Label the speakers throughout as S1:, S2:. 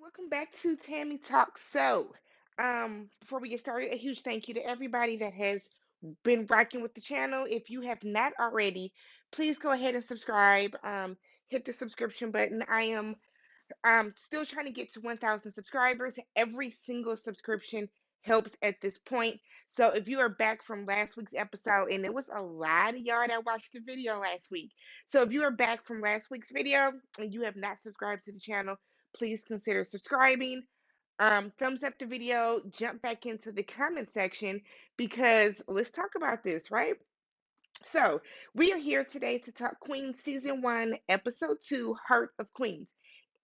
S1: Welcome back to Tammy Talk. Before we get started, a huge thank you to everybody that has been rocking with the channel. If you have not already, please go ahead and subscribe. Hit the subscription button. I am still trying to get to 1,000 subscribers. Every single subscription helps at this point. So if you are back from last week's episode, and it was a lot of y'all that watched the video last week. So if you are back from last week's video and you have not subscribed to the channel, please consider subscribing. Thumbs up the video, jump back into the comment section because let's talk about this, right? So, we are here today to talk Queen Season 1, Episode 2, Heart of Queens.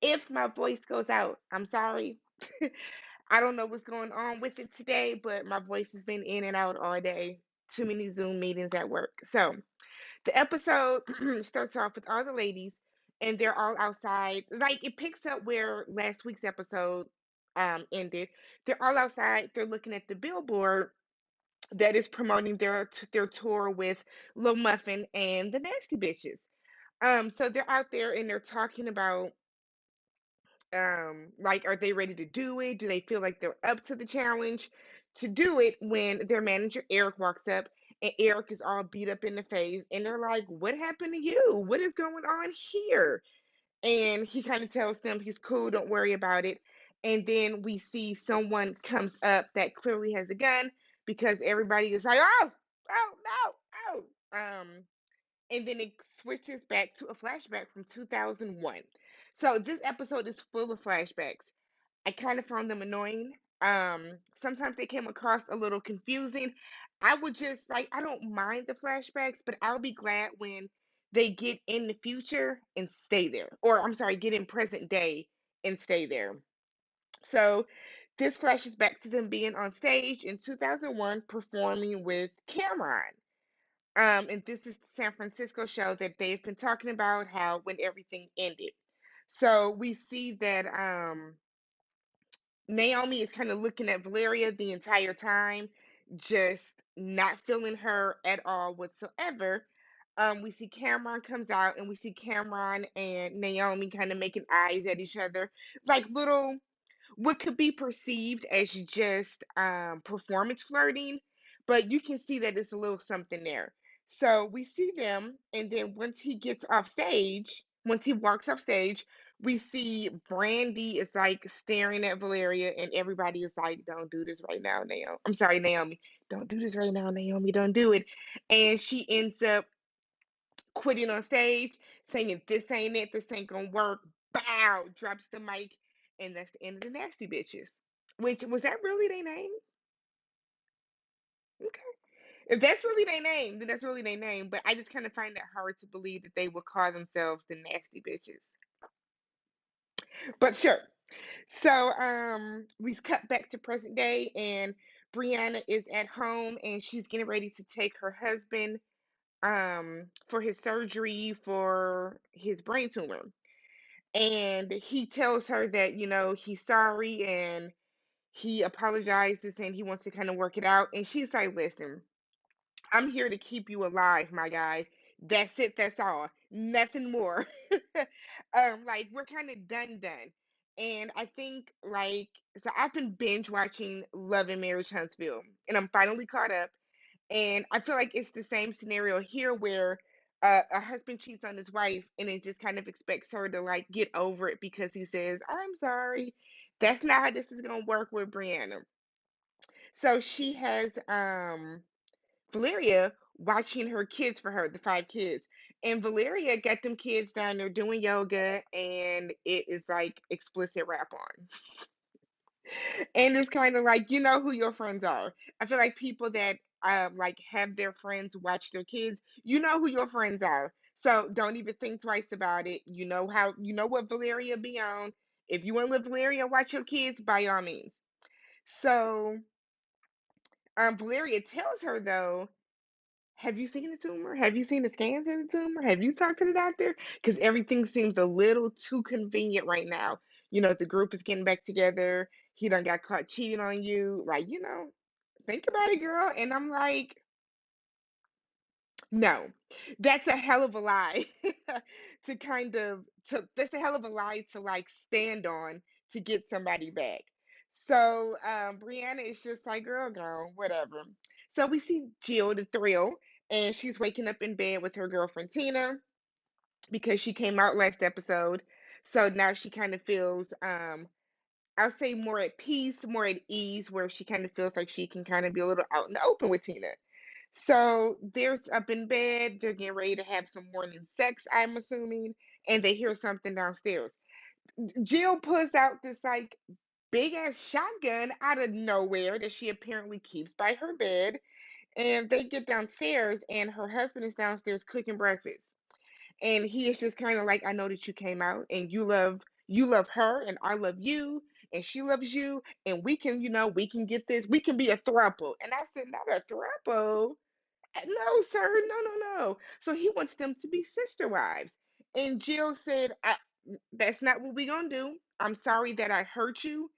S1: If my voice goes out, I'm sorry. I don't know what's going on with it today, but my voice has been in and out all day. Too many Zoom meetings at work. So, the episode starts off with all the ladies, and they're all outside. Like it picks up where last week's episode ended. They're all outside. They're looking at the billboard that is promoting their tour with Lil Muffin and the Nasty Bitches. So they're out there and they're talking about like are they ready to do it? Do they feel like they're up to the challenge to do it when their manager Eric walks up and Eric is all beat up in the face and they're like, "What happened to you? What is going on here?" And he kind of tells them he's cool, don't worry about it. And then we see someone comes up that clearly has a gun because everybody is like, "Oh, oh no, oh." And then it switches back to a flashback from 2001. So this episode is full of flashbacks. I kind of found them annoying. Sometimes they came across a little confusing. I would just like I don't mind the flashbacks, but I'll be glad when they get in the future and stay there. Or I'm sorry, get in present day and stay there. So this flashes back to them being on stage in 2001 performing with Cameron. And this is the San Francisco show that they've been talking about how when everything ended. So we see that Naomi is kind of looking at Valeria the entire time, just not feeling her at all whatsoever. We see Cameron comes out and we see Cameron and Naomi kind of making eyes at each other, like little what could be perceived as just performance flirting, but you can see that it's a little something there. So we see them, and then once he walks off stage, we see Brandy is like staring at Valeria, and everybody is like, "Don't do this right now, Naomi." I'm sorry, Naomi. Don't do this right now, Naomi. Don't do it. And she ends up quitting on stage, saying, "This ain't it. This ain't gonna work." Bow, drops the mic, and that's the end of the Nasty Bitches. Which was that really their name? Okay. If that's really their name, then that's really their name. But I just kind of find it hard to believe that they would call themselves the Nasty Bitches. But sure. So we cut back to present day, and Brianna is at home, and she's getting ready to take her husband for his surgery for his brain tumor. And he tells her that he's sorry and he apologizes and he wants to kind of work it out, and she's like, "Listen, I'm here to keep you alive, my guy. That's it, that's all, nothing more." Like we're kind of done. And I think like so I've been binge watching Love and Marriage Huntsville, and I'm finally caught up, and I feel like it's the same scenario here where a husband cheats on his wife and it just kind of expects her to like get over it because he says, "I'm sorry." That's not how this is going to work with Brianna. So she has Valeria watching her kids for her, the five kids. And Valeria got them kids down there doing yoga and it is like explicit rap on. And it's kind of like you know who your friends are. I feel like people that like have their friends watch their kids, you know who your friends are. So don't even think twice about it. You know what Valeria be on. If you want to let Valeria watch your kids, by all means. So Valeria tells her though, have you seen the tumor? Have you seen the scans of the tumor? Have you talked to the doctor? Because everything seems a little too convenient right now. The group is getting back together. He done got caught cheating on you. Like, think about it, girl. And I'm like, no, that's a hell of a lie to that's a hell of a lie to like stand on to get somebody back. So Brianna is just like, girl, girl, whatever. So we see Jill the thrill, and she's waking up in bed with her girlfriend Tina because she came out last episode. So now she kind of feels I'll say more at peace, more at ease, where she kind of feels like she can kind of be a little out in the open with Tina. So they're up in bed, they're getting ready to have some morning sex, I'm assuming, and they hear something downstairs. Jill pulls out this like big ass shotgun out of nowhere that she apparently keeps by her bed. And they get downstairs, and her husband is downstairs cooking breakfast. And he is just kind of like, I know that you came out and you love her and I love you and she loves you and we can, we can get this, we can be a throuple. And I said, not a throuple. No, sir, no, no, no. So he wants them to be sister wives. And Jill said, that's not what we're gonna do. I'm sorry that I hurt you.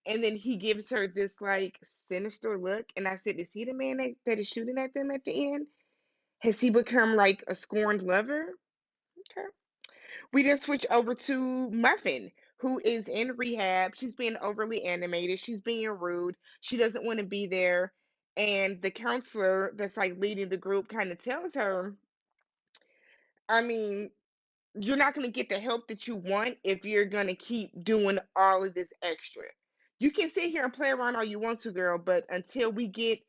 S1: And then he gives her this like sinister look. And I said, is he the man that is shooting at them at the end? Has he become like a scorned lover? Okay. We then switch over to Muffin, who is in rehab. She's being overly animated. She's being rude. She doesn't want to be there. And the counselor that's like leading the group kind of tells her, I mean, you're not going to get the help that you want if you're going to keep doing all of this extra. You can sit here and play around all you want to, girl, but until we get,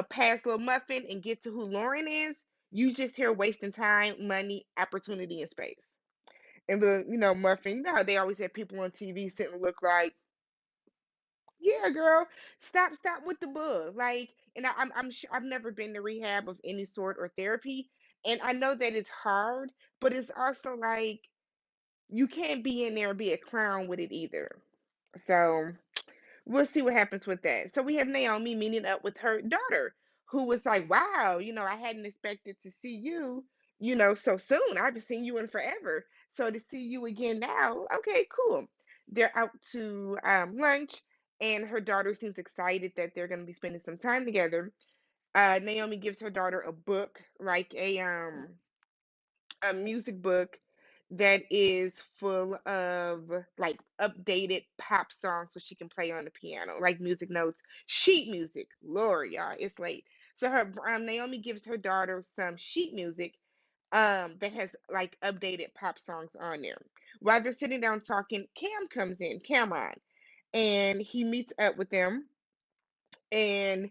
S1: past little Muffin and get to who Lauren is, you just here wasting time, money, opportunity, and space. And Muffin, how they always have people on TV sitting and look like, yeah, girl, stop with the bull. Like, and I'm sure I've never been to rehab of any sort or therapy, and I know that it's hard, but it's also like you can't be in there and be a clown with it either. So we'll see what happens with that. So we have Naomi meeting up with her daughter, who was like, wow, I hadn't expected to see you, so soon. I haven't seen you in forever. So to see you again now, okay, cool. They're out to lunch, and her daughter seems excited that they're going to be spending some time together. Naomi gives her daughter a book, like a music book that is full of like updated pop songs so she can play on the piano, like music notes, sheet music. Lord, y'all, it's late. So her Naomi gives her daughter some sheet music that has like updated pop songs on there. While they're sitting down talking, Cam comes in, Cameron, and he meets up with them, and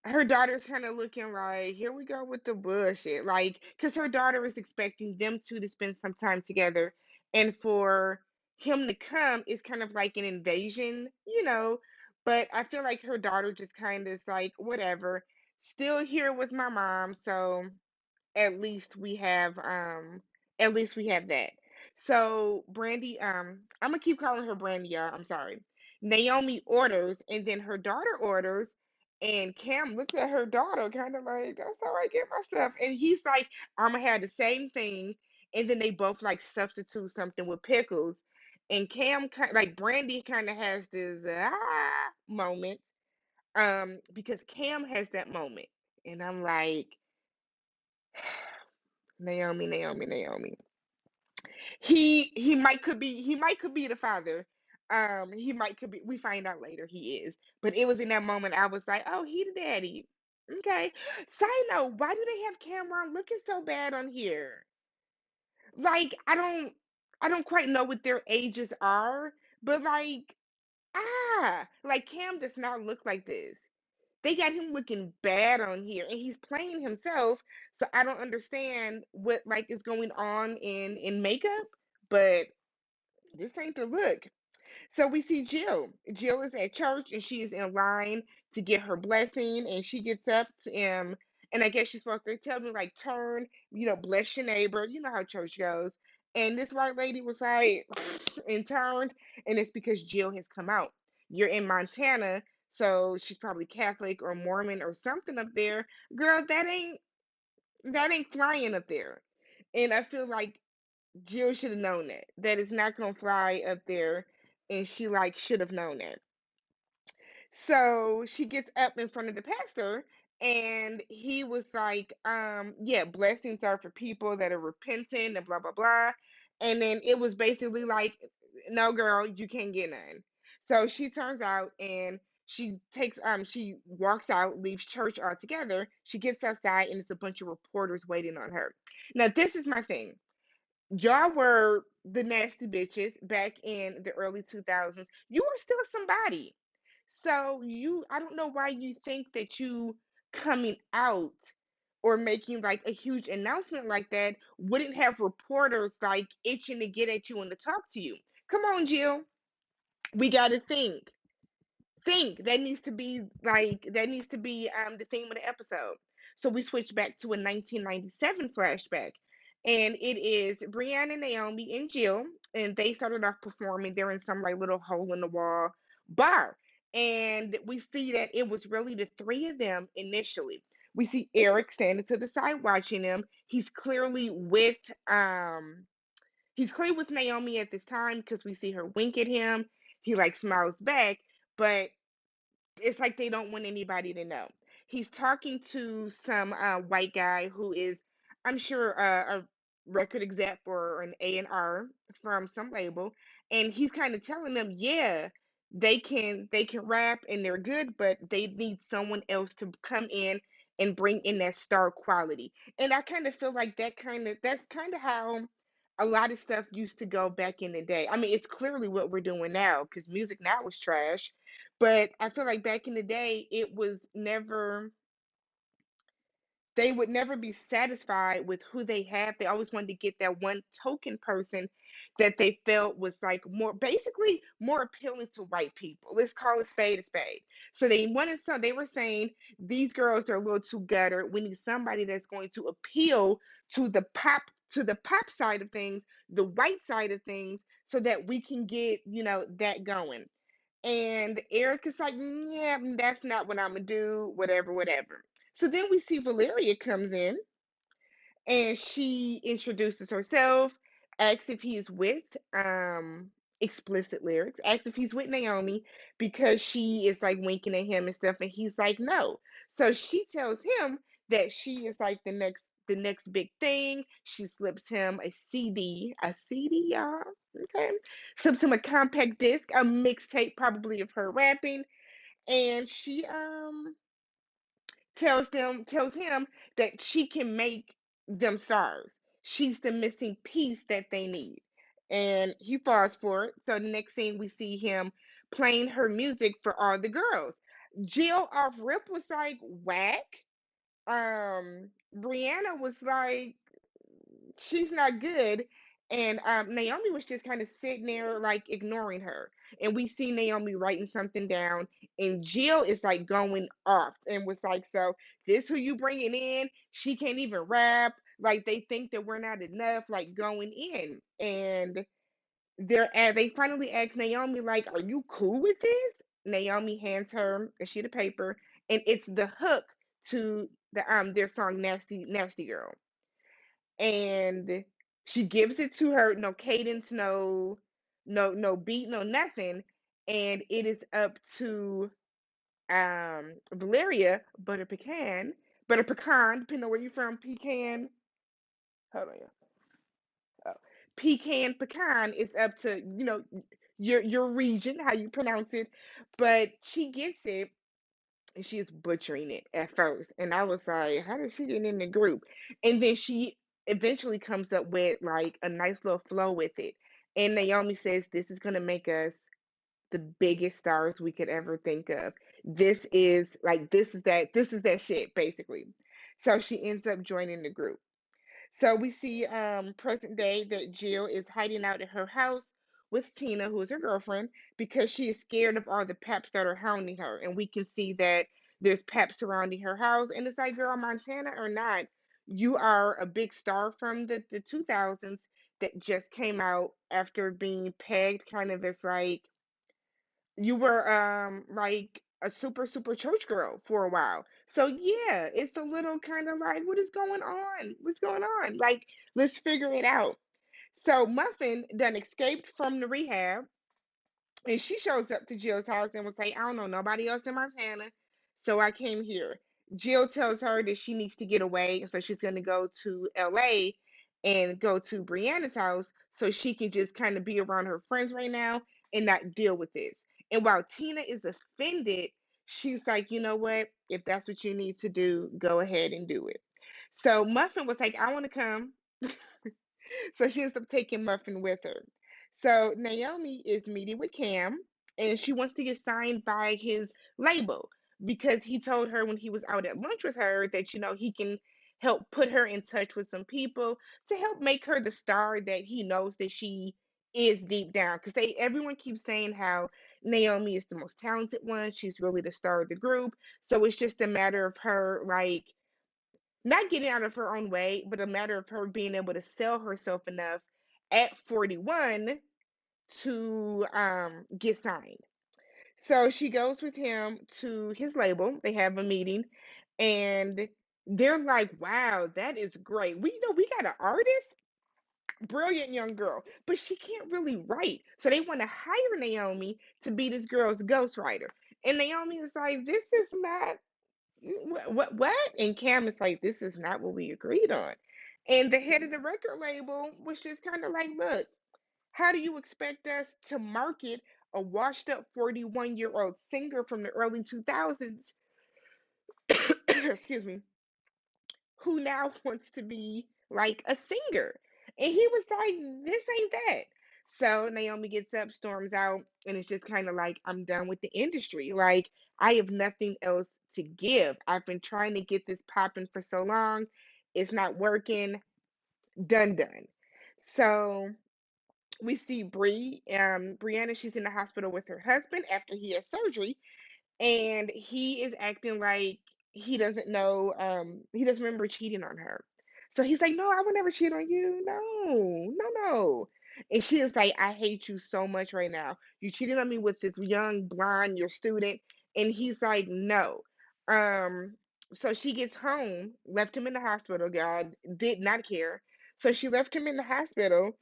S1: her daughter's kind of looking like, here we go with the bullshit. Like, because her daughter is expecting them two to spend some time together. And for him to come is kind of like an invasion. But I feel like her daughter just kind of is like, whatever, still here with my mom. So at least we have that. So Brandy, I'm gonna keep calling her Brandy, y'all. I'm sorry. Naomi orders, and then her daughter orders, and Cam looks at her daughter, kind of like, "That's how I get myself." And he's like, "I'm gonna have the same thing." And then they both like substitute something with pickles, and Cam kind like Brandy kind of has this moment, because Cam has that moment, and I'm like. Naomi, Naomi, Naomi. He might could be the father. He might could be. We find out later he is. But it was in that moment I was like, oh, he the daddy. Okay. Side note, why do they have Cameron looking so bad on here? Like I don't quite know what their ages are, but like Cam does not look like this. They got him looking bad on here, and he's playing himself. So I don't understand what like is going on in makeup, but this ain't the look. So we see Jill. Jill is at church and she is in line to get her blessing, and she gets up to and I guess she's supposed to tell me like turn, bless your neighbor. You know how church goes. And this white lady was like and turned, and it's because Jill has come out. You're in Montana, so she's probably Catholic or Mormon or something up there. Girl, that ain't flying up there. And I feel like Jill should have known that. That is not gonna fly up there, and she like should have known that. So she gets up in front of the pastor, and he was like, yeah, blessings are for people that are repentant and blah blah blah. And then it was basically like no girl, you can't get none. So she turns out and she walks out, leaves church altogether. She gets outside and it's a bunch of reporters waiting on her. Now this is my thing. Y'all were the nasty bitches back in the early 2000s. You were still somebody. So I don't know why you think that you coming out or making like a huge announcement like that wouldn't have reporters like itching to get at you and to talk to you. Come on, Jill. We got to think that needs to be the theme of the episode. So we switch back to a 1997 flashback, and it is Brianna, Naomi, and Jill, and they started off performing. They're in some like little hole in the wall bar, and we see that it was really the three of them initially. We see Eric standing to the side watching them. He's clearly with Naomi at this time because we see her wink at him. He like smiles back, but it's like they don't want anybody to know. He's talking to some white guy who is, I'm sure, a record exec or an A&R from some label, and he's kind of telling them, yeah, they can rap and they're good, but they need someone else to come in and bring in that star quality. And I kind of feel like that's kind of how a lot of stuff used to go back in the day. I mean, it's clearly what we're doing now because music now is trash, but I feel like back in the day, it was never, they would never be satisfied with who they have. They always wanted to get that one token person that they felt was like more, basically more appealing to white people. Let's call a spade a spade. So they were saying these girls are a little too gutter. We need somebody that's going to appeal to the pop side of things, the white side of things, so that we can get, that going. And Eric is like, yeah, that's not what I'm gonna do, whatever, whatever. So then we see Valeria comes in and she introduces herself, asks if he's with explicit lyrics, asks if he's with Naomi because she is like winking at him and stuff, and he's like, no. So she tells him that she is like the next big thing. She slips him a CD, y'all. Okay. Slips him a compact disc, a mixtape probably of her rapping, and she tells him that she can make them stars. She's the missing piece that they need. And he falls for it. So the next scene we see him playing her music for all the girls. Jill off rip was like whack. Brianna was like, she's not good. And Naomi was just kind of sitting there, like ignoring her. And we see Naomi writing something down, and Jill is like going off and was like, "So this who you bringing in? She can't even rap. Like they think that we're not enough. Like going in." And they finally ask Naomi, like, "Are you cool with this?" Naomi hands her a sheet of paper, and it's the hook to their song "Nasty Nasty Girl." And she gives it to her, no cadence, no beat, no nothing, and it is up to Valeria butter pecan, depending on where you're from, pecan. Hold on, yeah. Oh. Pecan is up to your region, how you pronounce it, but she gets it and she is butchering it at first. And I was like, how did she get in the group? And then she eventually comes up with like a nice little flow with it. And Naomi says, this is going to make us the biggest stars we could ever think of. This is that shit, basically. So she ends up joining the group. So we see present day that Jill is hiding out at her house with Tina, who is her girlfriend, because she is scared of all the peps that are hounding her. And we can see that there's peps surrounding her house. And it's like, girl, Montana or not, you are a big star from the 2000s that just came out after being pegged kind of as like you were like a super church girl for a while. So yeah, it's a little kind of like what is going on? What's going on? Like let's figure it out. So Muffin done escaped from the rehab and she shows up to Jill's house and was like, I don't know nobody else in Montana, so I came here. Jill tells her that she needs to get away, and so she's gonna go to LA and go to Brianna's house so she can just kind of be around her friends right now and not deal with this. And while Tina is offended, she's like, you know what? If that's what you need to do, go ahead and do it. So Muffin was like, I want to come. So she ends up taking Muffin with her. So Naomi is meeting with Cam and she wants to get signed by his label because he told her when he was out at lunch with her that, he can help put her in touch with some people to help make her the star that he knows that she is deep down. Because everyone keeps saying how Naomi is the most talented one. She's really the star of the group. So it's just a matter of her, like, not getting out of her own way, but a matter of her being able to sell herself enough at 41 to get signed. So she goes with him to his label. They have a meeting and they're like, wow, that is great. We know we got an artist, brilliant young girl, but she can't really write. So they want to hire Naomi to be this girl's ghostwriter. And Naomi is like, this is not what? And Cam is like, this is not what we agreed on. And the head of the record label was just kind of like, look, how do you expect us to market a washed up 41-year-old singer from the early 2000s, excuse me, who now wants to be like a singer? And he was like, this ain't that. So Naomi gets up, storms out, and it's just kind of like, I'm done with the industry. Like, I have nothing else to give. I've been trying to get this popping for so long. It's not working. Done, done. So we see Brianna, she's in the hospital with her husband after he has surgery and he is acting like he doesn't remember cheating on her. So he's like, no, I would never cheat on you. No, no, no. And she is like, I hate you so much right now. You cheated on me with this young blonde, your student. And he's like, no. um so she gets home, left him in the hospital. God did not care. So she left him in the hospital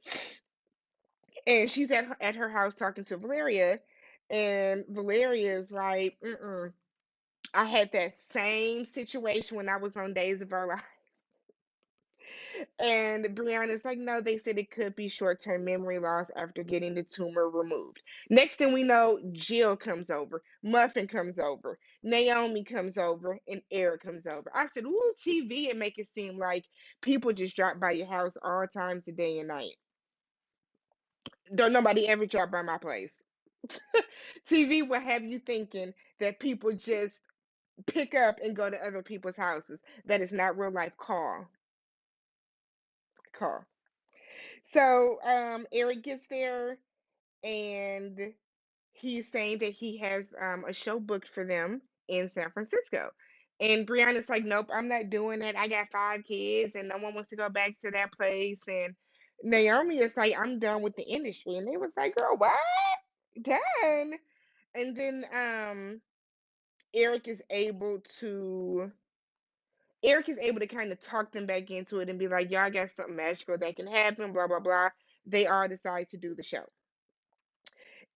S1: and she's at her house talking to Valeria, and Valeria is like, mm-mm, I had that same situation when I was on Days of Our Life. And Brianna's like, no, they said it could be short term memory loss after getting the tumor removed. Next thing we know, Jill comes over, Muffin comes over, Naomi comes over, and Eric comes over. I said, ooh, TV, and make it seem like people just drop by your house all times of day and night. Don't nobody ever drop by my place. TV will have you thinking that people just pick up and go to other people's houses. That is not real life. Call. So Eric gets there and he's saying that he has a show booked for them in San Francisco. And Brianna's like, nope, I'm not doing it. I got 5 kids and no one wants to go back to that place. And Naomi is like, I'm done with the industry. And they was like, girl, what? Done. And then Eric is able to Eric is able to kind of talk them back into it and be like, y'all got something magical that can happen, blah, blah, blah. They all decide to do the show.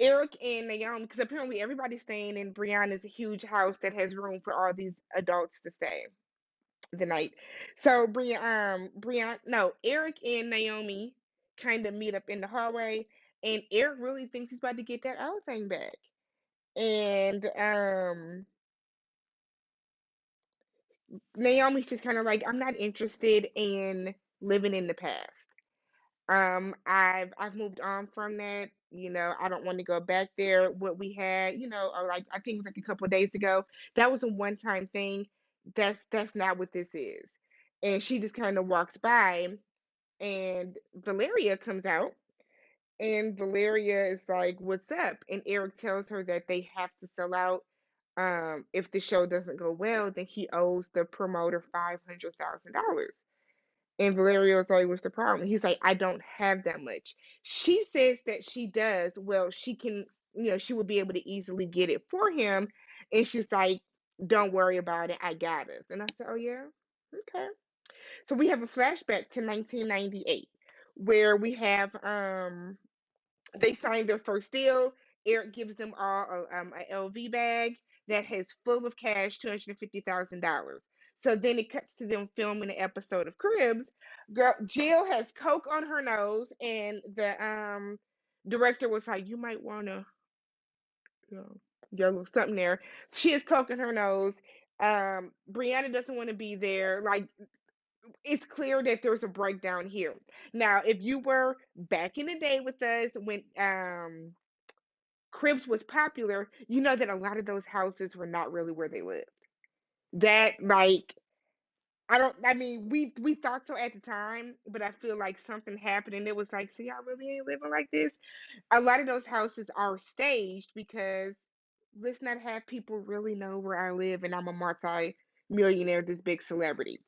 S1: Eric and Naomi, because apparently everybody's staying in Brianna's huge house that has room for all these adults to stay the night. So no, Eric and Naomi kind of meet up in the hallway, and Eric really thinks he's about to get that old thing back. And Naomi's just kind of like, I'm not interested in living in the past. I've moved on from that. I don't want to go back there. What we had, or like I think it was like a couple of days ago, that was a one-time thing. That's not what this is. And she just kind of walks by, and Valeria comes out, and Valeria is like, "What's up?" And Eric tells her that they have to sell out. If the show doesn't go well, then he owes the promoter $500,000. And Valeria was like, what's the problem? He's like, I don't have that much. She says that she does. Well, she can, she would be able to easily get it for him. And she's like, don't worry about it. I got us. And I said, oh, yeah? Okay. So we have a flashback to 1998 where we have, they signed their first deal. Eric gives them all a LV bag that has full of cash, $250,000. So then it cuts to them filming an episode of Cribs. Girl, Jill has coke on her nose, and the director was like, "You might wanna, you know, yellow something there." She has coke in her nose. Brianna doesn't want to be there. Like, it's clear that there's a breakdown here. Now, if you were back in the day with us when Cribs was popular, you know that a lot of those houses were not really where they lived. That like I mean we thought so at the time, but I feel like something happened and it was like, see, y'all really ain't living like this. A lot of those houses are staged because let's not have people really know where I live and I'm a multi-millionaire, this big celebrity.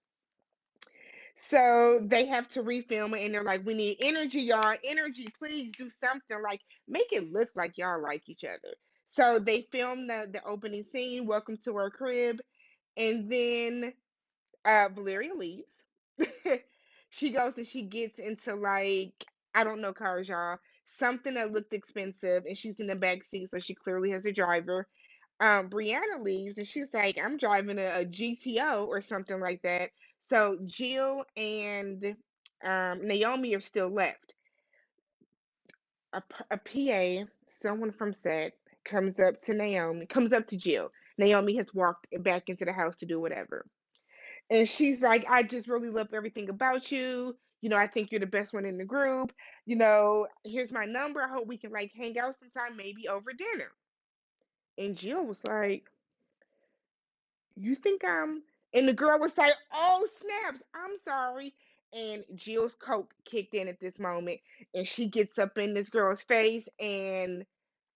S1: So they have to refilm it and they're like, we need energy, y'all. Energy, please do something. Like, make it look like y'all like each other. So they filmed the opening scene, Welcome to Our Crib, and then Valeria leaves. She goes and she gets into like, I don't know cars, y'all. Something that looked expensive, and she's in the back seat, so she clearly has a driver. Brianna leaves and she's like, I'm driving a GTO or something like that. So Jill and Naomi are still left. A PA, someone from set, comes up to Jill. Naomi has walked back into the house to do whatever. And she's like, I just really love everything about you. You know, I think you're the best one in the group. You know, here's my number. I hope we can like hang out sometime, maybe over dinner. And Jill was like, you think I'm and the girl was like, oh snaps, I'm sorry. And Jill's coke kicked in at this moment and she gets up in this girl's face and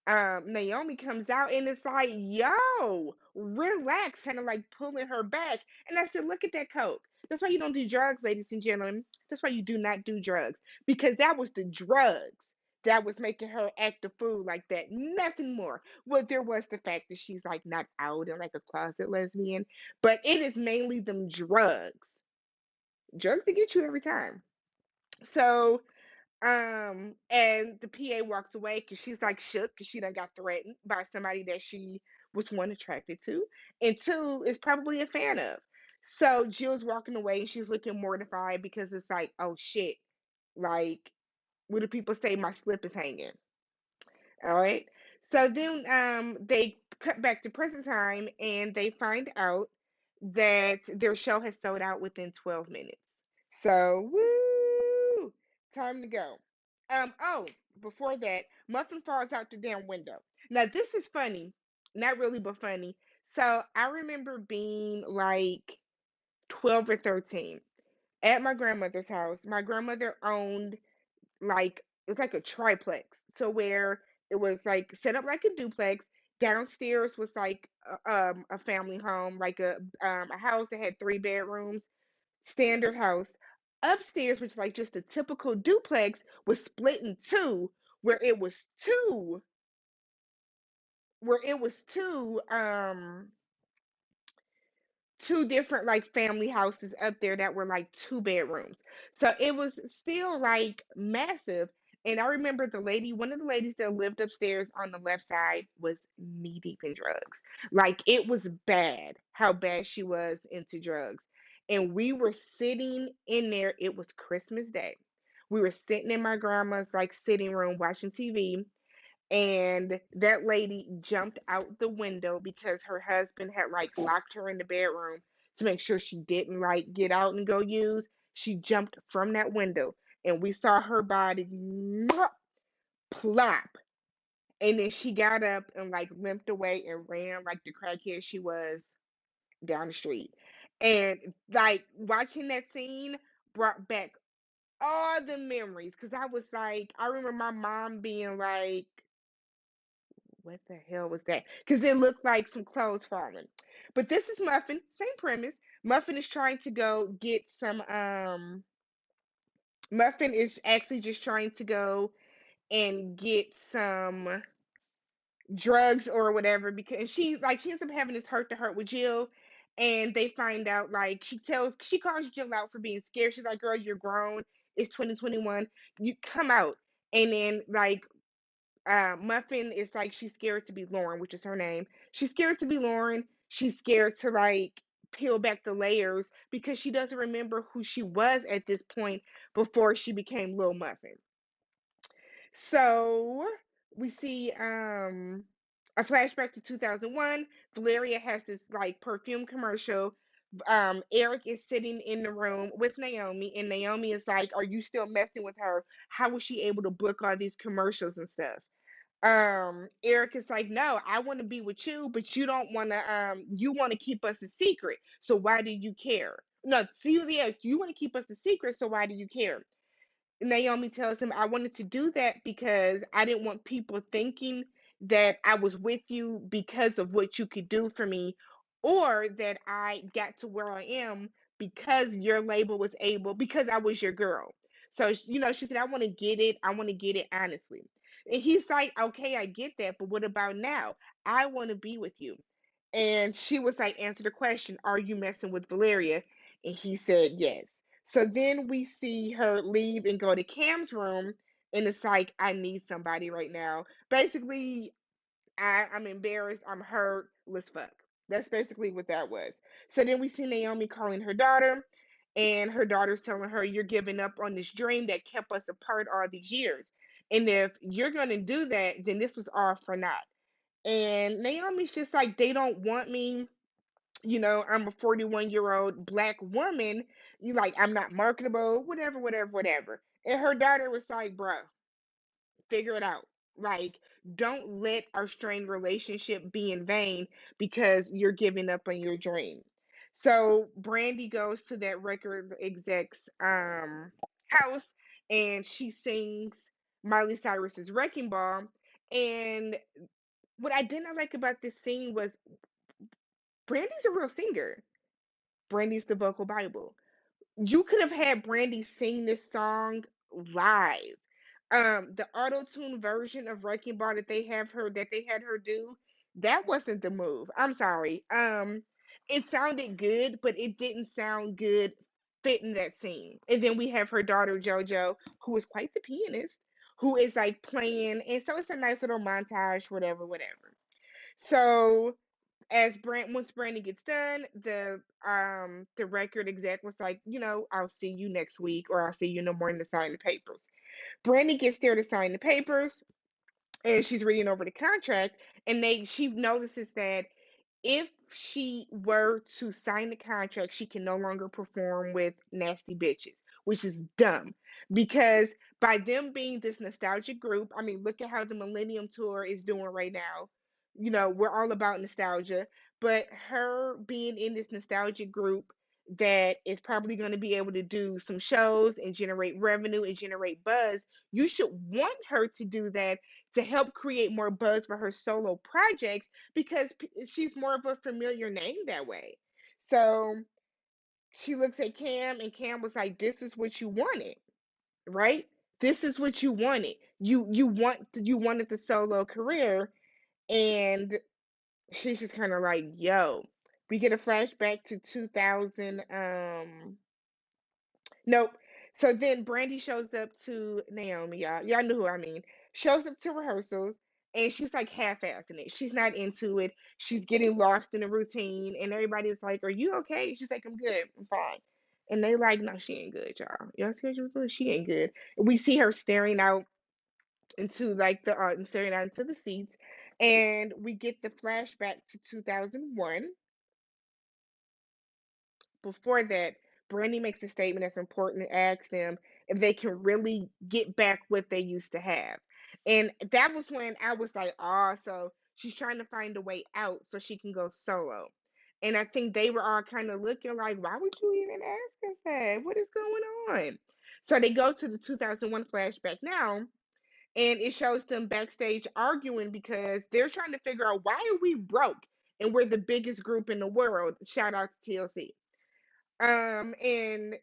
S1: Naomi comes out and it's like, yo, relax, kind of like pulling her back. And I said, look at that coke. That's why you don't do drugs, ladies and gentlemen. That's why you do not do drugs. Because that was the drugs that was making her act a fool like that. Nothing more. Well, there was the fact that she's like not out and like a closet lesbian, but it is mainly them drugs. Drugs to get you every time. So and the PA walks away because she's like shook because she done got threatened by somebody that she was one attracted to, and two is probably a fan of. So Jill's walking away and she's looking mortified because it's like, oh shit, like what do people say? My slip is hanging. All right. So then they cut back to present time and they find out that their show has sold out within 12 minutes. So, woo! Time to go. Oh, before that, Muffin falls out the damn window. Now, this is funny. Not really, but funny. So, I remember being like 12 or 13 at my grandmother's house. My grandmother owned like it was like a triplex. So where it was like set up like a duplex. Downstairs was like a family home, like a house that had 3 bedrooms, standard house. Upstairs, which is like just a typical duplex, was split in two, where it was two, where it was two different like family houses up there that were like 2 bedrooms. So it was still like massive. And I remember one of the ladies that lived upstairs on the left side was knee deep in drugs. Like it was bad how bad she was into drugs. And we were sitting in there, it was Christmas Day. We were sitting in my grandma's like sitting room watching TV and that lady jumped out the window because her husband had like locked her in the bedroom to make sure she didn't like get out and go use. She jumped from that window and we saw her body plop. And then she got up and like limped away and ran like the crackhead she was down the street. And like watching that scene brought back all the memories because I was like, I remember my mom being like, what the hell was that? Because it looked like some clothes falling. But this is Muffin, same premise. Muffin is trying to go get some. Muffin is actually just trying to go and get some drugs or whatever because she ends up having this heart to heart with Jill, and they find out like she calls Jill out for being scared. She's like, "Girl, you're grown. It's 2021. You come out." And then like Muffin is like she's scared to be Lauren, which is her name. She's scared to be Lauren. She's scared to like peel back the layers because she doesn't remember who she was at this point before she became Lil Muffin. So we see a flashback to 2001. Valeria has this like perfume commercial. Eric is sitting in the room with Naomi, and Naomi is like, "Are you still messing with her? How was she able to book all these commercials and stuff?" Eric is like, "No, I want to be with you, but you don't want to, you want to keep us a secret. So why do you care?" No, see, yeah, you want to keep us a secret, so why do you care? Naomi tells him, "I wanted to do that because I didn't want people thinking that I was with you because of what you could do for me, or that I got to where I am because your label was able, because I was your girl." So, she said, "I want to get it. I want to get it honestly." And he's like, "Okay, I get that, but what about now? I want to be with you." And she was like, "Answer the question. Are you messing with Valeria?" And he said, "Yes." So then we see her leave and go to Cam's room, and it's like, "I need somebody right now." Basically, I'm embarrassed. I'm hurt. Let's fuck. That's basically what that was. So then we see Naomi calling her daughter, and her daughter's telling her, "You're giving up on this dream that kept us apart all these years. And if you're going to do that, then this was all for naught." And Naomi's just like, "They don't want me. I'm a 41-year-old black woman. You like, I'm not marketable, whatever, whatever, whatever." And her daughter was like, "Bruh, figure it out. Like, don't let our strained relationship be in vain because you're giving up on your dream." So Brandy goes to that record exec's house, and she sings Miley Cyrus's Wrecking Ball. And what I did not like about this scene was Brandy's a real singer. Brandy's the vocal Bible. You could have had Brandy sing this song live. The auto tune version of Wrecking Ball that they had her do, that wasn't the move. I'm sorry. It sounded good, but it didn't sound good fitting that scene. And then we have her daughter JoJo, who is quite the pianist, who is like playing, and so it's a nice little montage, whatever, whatever. So once Brandon gets done, the record exec was like, "I'll see you next week, or I'll see you in the morning to sign the papers." Brandon gets there to sign the papers, and she's reading over the contract, and she notices that if she were to sign the contract, she can no longer perform with Nasty Bitches, which is dumb because by them being this nostalgic group, I mean, look at how the Millennium Tour is doing right now. We're all about nostalgia, but her being in this nostalgic group that is probably going to be able to do some shows and generate revenue and generate buzz, you should want her to do that to help create more buzz for her solo projects because she's more of a familiar name that way. So she looks at Cam, and Cam was like, "This is what you wanted, right? This is what you wanted. You wanted the solo career." And she's just kind of like, "Yo." We get a flashback to 2000. Nope. So then Brandy shows up to Naomi, y'all. Y'all knew who I mean. Shows up to rehearsals, and she's like half-assing it. She's not into it. She's getting lost in the routine, and everybody's like, "Are you okay?" She's like, "I'm good. I'm fine." And they like, "No, she ain't good, y'all. Y'all see what she was doing? She ain't good." We see her staring out into like the art and staring out into the seats, and we get the flashback to 2001. Before that, Brandy makes a statement that's important and asks them if they can really get back what they used to have. And that was when I was like, "Oh, so she's trying to find a way out so she can go solo." And I think they were all kind of looking like, "Why would you even ask us that? What is going on?" So they go to the 2001 flashback now, and it shows them backstage arguing because they're trying to figure out, why are we broke and we're the biggest group in the world? Shout out to TLC. And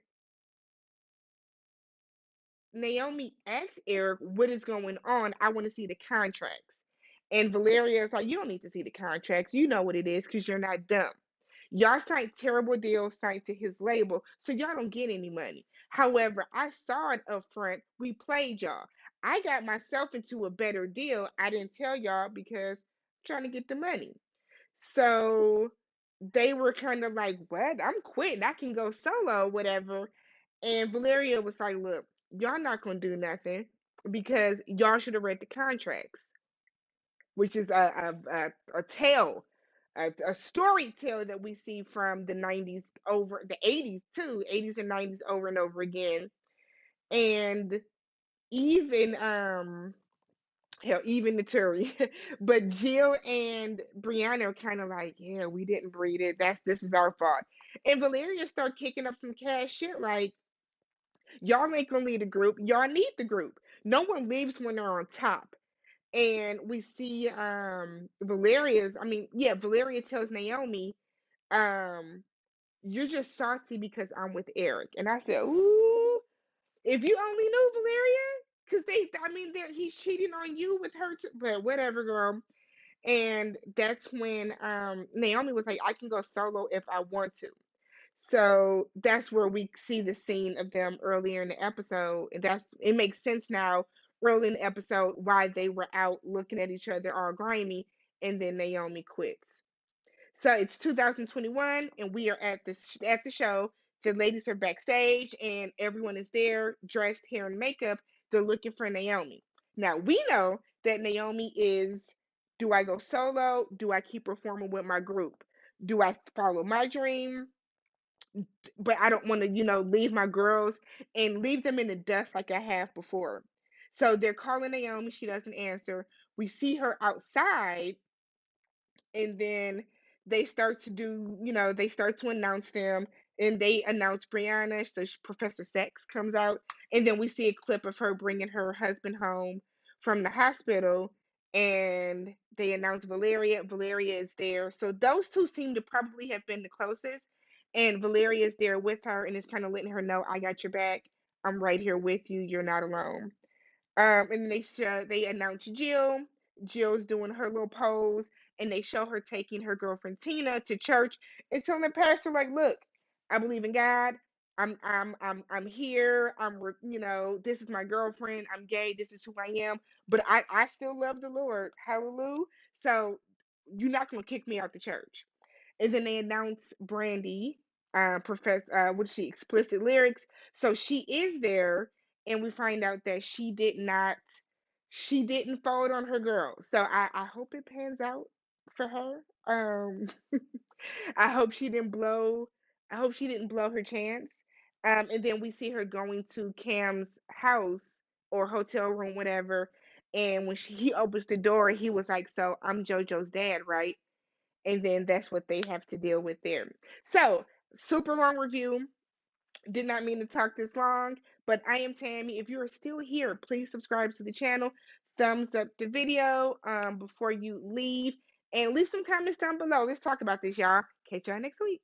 S1: Naomi asks Eric, "What is going on? I want to see the contracts." And Valeria is like, "You don't need to see the contracts. You know what it is because you're not dumb. Y'all signed terrible deals signed to his label, so y'all don't get any money. However, I saw it up front. We played y'all. I got myself into a better deal. I didn't tell y'all because I'm trying to get the money." So they were kind of like, "What? I'm quitting. I can go solo, whatever." And Valeria was like, "Look, y'all not gonna do nothing because y'all should have read the contracts, which is a tale, a story tale that we see from the '90s over the '80s too, '80s and '90s over and over again." And even hell, even the Turi. But Jill and Brianna are kind of like, yeah, we didn't breed it. This is our fault. And Valeria start kicking up some cash shit like, y'all ain't gonna lead the group. Y'all need the group. No one leaves when they're on top. And we see Valeria tells Naomi, um, you're just salty because I'm with Eric. And I said, ooh, if you only knew Valeria, because he's cheating on you with her, but whatever, girl. And that's when Naomi was like, I can go solo if I want to. So that's where we see the scene of them earlier in the episode. And it makes sense now, early in the episode, why they were out looking at each other all grimy, and then Naomi quits. So it's 2021, and we are at the show. The ladies are backstage, and everyone is there, dressed, hair, and makeup. They're looking for Naomi. Now we know that Naomi is. Do I go solo? Do I keep performing with my group? Do I follow my dream? But I don't want to, leave my girls and leave them in the dust like I have before. So they're calling Naomi. She doesn't answer. We see her outside, and then they start to announce them, and they announce Brianna. So Professor Sex comes out, and then we see a clip of her bringing her husband home from the hospital, and they announce Valeria is there. So those two seem to probably have been the closest, and Valeria is there with her and is kind of letting her know, I got your back. I'm right here with you. You're not alone. And they announce Jill. Jill's doing her little pose, and they show her taking her girlfriend Tina to church and telling the pastor like, "Look, I believe in God. I'm here. This is my girlfriend. I'm gay. This is who I am. But I still love the Lord. Hallelujah. So you're not gonna kick me out the church." And then they announce Brandy, what is she, explicit lyrics. So she is there, and we find out that she didn't fold on her girl. So I hope it pans out for her. I hope she didn't blow. I hope she didn't blow her chance. And then we see her going to Cam's house or hotel room, whatever. And when he opens the door, he was like, "So I'm JoJo's dad, right?" And then that's what they have to deal with there. So, super long review. Did not mean to talk this long, but I am Tammy. If you are still here, please subscribe to the channel, thumbs up the video before you leave, and leave some comments down below. Let's talk about this, y'all. Catch y'all next week.